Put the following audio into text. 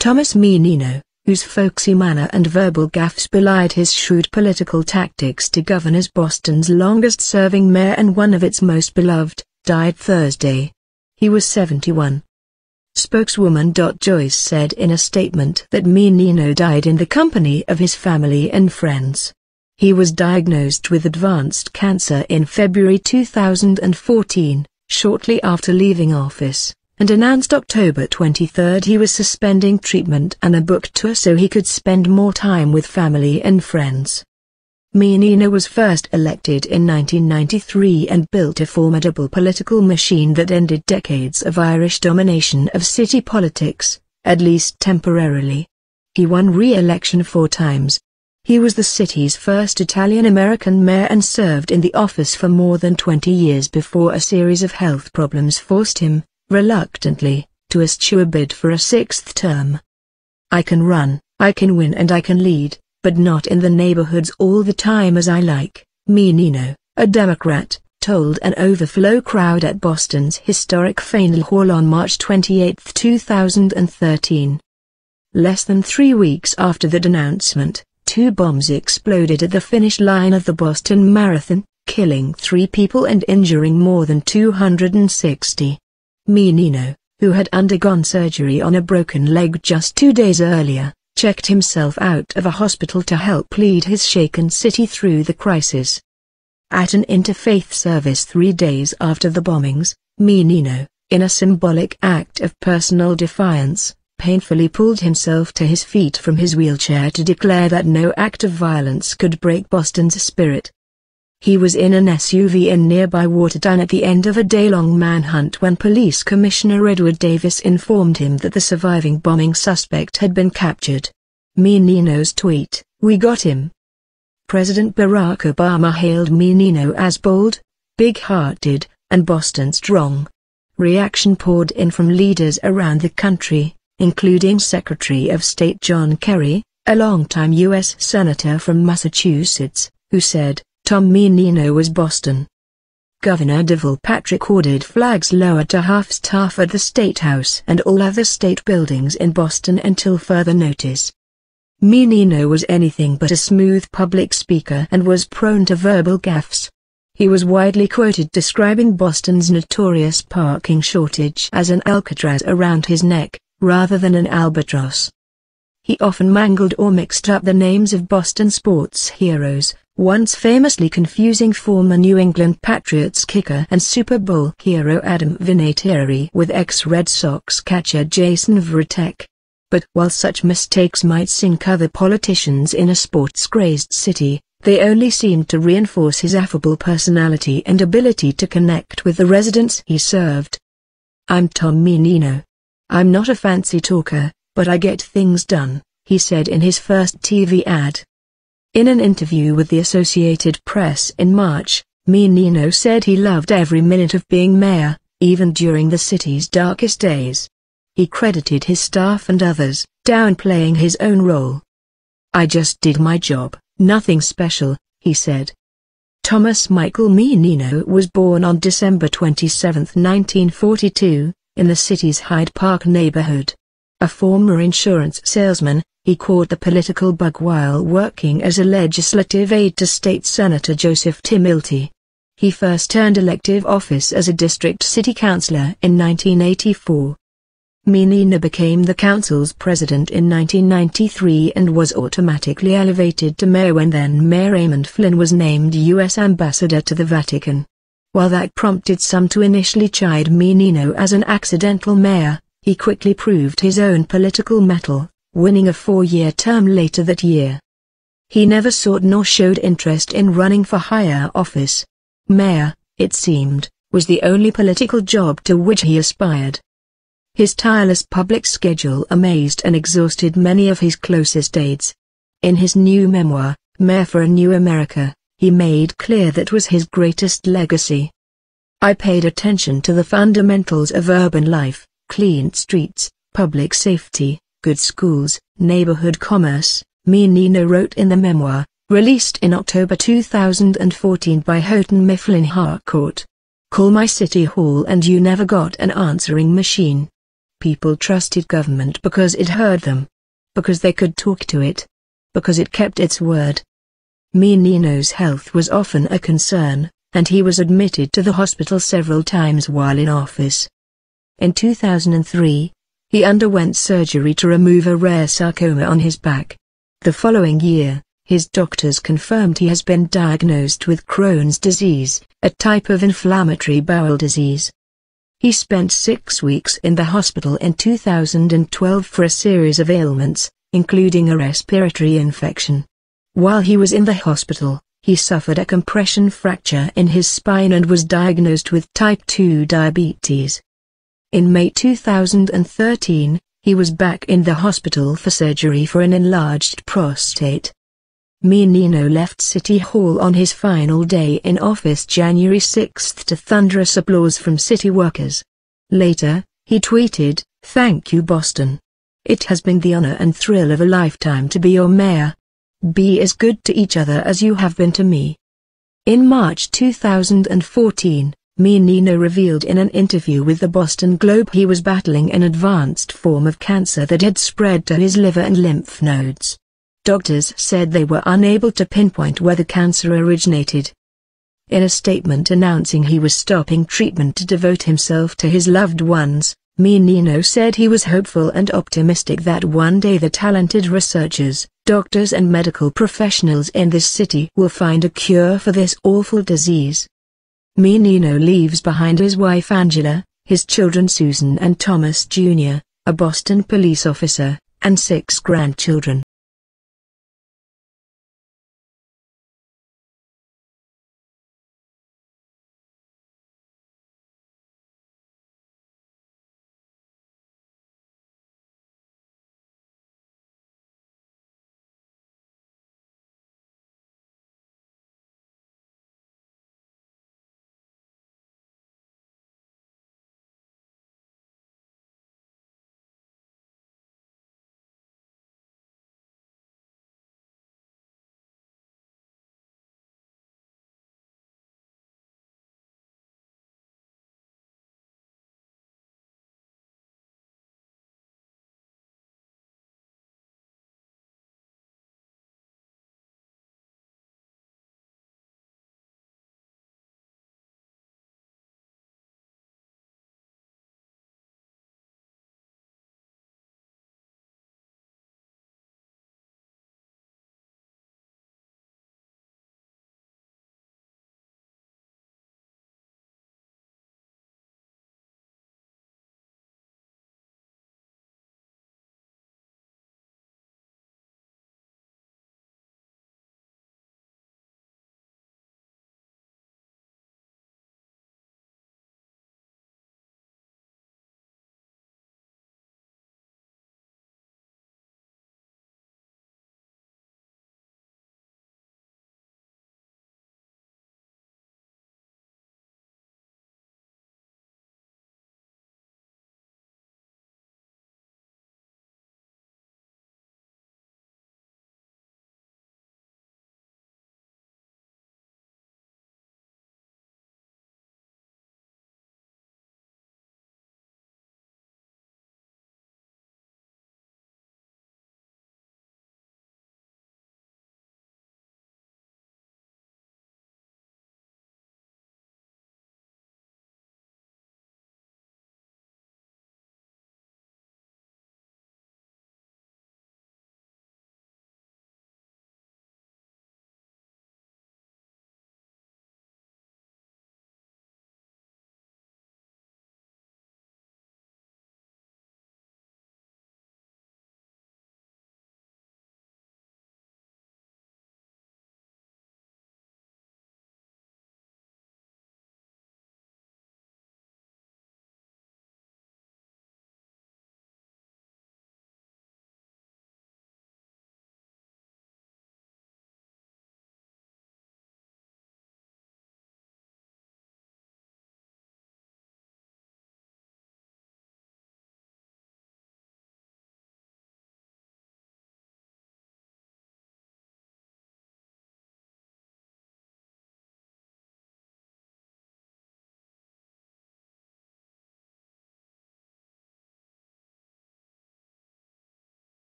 Thomas Menino, whose folksy manner and verbal gaffes belied his shrewd political tactics to govern as Boston's longest-serving mayor and one of its most beloved, died Thursday. He was 71. Spokeswoman Dot Joyce said in a statement that Menino died in the company of his family and friends. He was diagnosed with advanced cancer in February 2014, shortly after leaving office, and announced October 23 he was suspending treatment and a book tour so he could spend more time with family and friends. Menino was first elected in 1993 and built a formidable political machine that ended decades of Irish domination of city politics, at least temporarily. He won re-election 4 times. He was the city's first Italian-American mayor and served in the office for more than 20 years before a series of health problems forced him, reluctantly, to eschew a bid for a 6th term. "I can run, I can win and I can lead, but not in the neighborhoods all the time as I like," Menino, a Democrat, told an overflow crowd at Boston's historic Faneuil Hall on March 28, 2013. Less than 3 weeks after the announcement, 2 bombs exploded at the finish line of the Boston Marathon, killing 3 people and injuring more than 260. Menino, who had undergone surgery on a broken leg just 2 days earlier, checked himself out of a hospital to help lead his shaken city through the crisis. At an interfaith service 3 days after the bombings, Menino, in a symbolic act of personal defiance, painfully pulled himself to his feet from his wheelchair to declare that no act of violence could break Boston's spirit. He was in an SUV in nearby Watertown at the end of a day-long manhunt when Police Commissioner Edward Davis informed him that the surviving bombing suspect had been captured. Menino's tweet, "We got him." President Barack Obama hailed Menino as bold, big-hearted, and Boston strong. Reaction poured in from leaders around the country, including Secretary of State John Kerry, a longtime U.S. Senator from Massachusetts, who said, "Tom Menino was Boston." Governor DeVille Patrick ordered flags lowered to half-staff at the State House and all other state buildings in Boston until further notice. Menino was anything but a smooth public speaker and was prone to verbal gaffes. He was widely quoted describing Boston's notorious parking shortage as an Alcatraz around his neck, rather than an albatross. He often mangled or mixed up the names of Boston sports heroes, once famously confusing former New England Patriots kicker and Super Bowl hero Adam Vinatieri with ex-Red Sox catcher Jason Varitek. But while such mistakes might sink other politicians in a sports-crazed city, they only seemed to reinforce his affable personality and ability to connect with the residents he served. "I'm Tom Menino. I'm not a fancy talker, but I get things done," he said in his first TV ad. In an interview with the Associated Press in March, Menino said he loved every minute of being mayor, even during the city's darkest days. He credited his staff and others, downplaying his own role. "I just did my job, nothing special," he said. Thomas Michael Menino was born on December 27, 1942, in the city's Hyde Park neighborhood. A former insurance salesman, he caught the political bug while working as a legislative aide to State Senator Joseph Timilty. He first earned elective office as a district city councilor in 1984. Menino became the council's president in 1993 and was automatically elevated to mayor when then-Mayor Raymond Flynn was named U.S. ambassador to the Vatican. While that prompted some to initially chide Menino as an accidental mayor, he quickly proved his own political mettle, winning a 4-year term later that year. He never sought nor showed interest in running for higher office. Mayor, it seemed, was the only political job to which he aspired. His tireless public schedule amazed and exhausted many of his closest aides. In his new memoir, Mayor for a New America, he made clear that was his greatest legacy. "I paid attention to the fundamentals of urban life, clean streets, public safety, good schools, neighborhood commerce," Menino wrote in the memoir, released in October 2014 by Houghton Mifflin Harcourt. "Call my city hall and you never got an answering machine. People trusted government because it heard them. Because they could talk to it. Because it kept its word. Menino's health was often a concern, and he was admitted to the hospital several times while in office. In 2003, he underwent surgery to remove a rare sarcoma on his back. The following year, his doctors confirmed he has been diagnosed with Crohn's disease, a type of inflammatory bowel disease. He spent 6 weeks in the hospital in 2012 for a series of ailments, including a respiratory infection. While he was in the hospital, he suffered a compression fracture in his spine and was diagnosed with type 2 diabetes. In May 2013, he was back in the hospital for surgery for an enlarged prostate. Menino left City Hall on his final day in office January 6 to thunderous applause from city workers. Later, he tweeted, "Thank you Boston. It has been the honor and thrill of a lifetime to be your mayor. Be as good to each other as you have been to me." In March 2014, Menino revealed in an interview with the Boston Globe he was battling an advanced form of cancer that had spread to his liver and lymph nodes. Doctors said they were unable to pinpoint where the cancer originated. In a statement announcing he was stopping treatment to devote himself to his loved ones, Menino said he was hopeful and optimistic that one day the talented researchers, doctors and medical professionals in this city will find a cure for this awful disease. Menino leaves behind his wife Angela, his children Susan and Thomas Jr., a Boston police officer, and 6 grandchildren.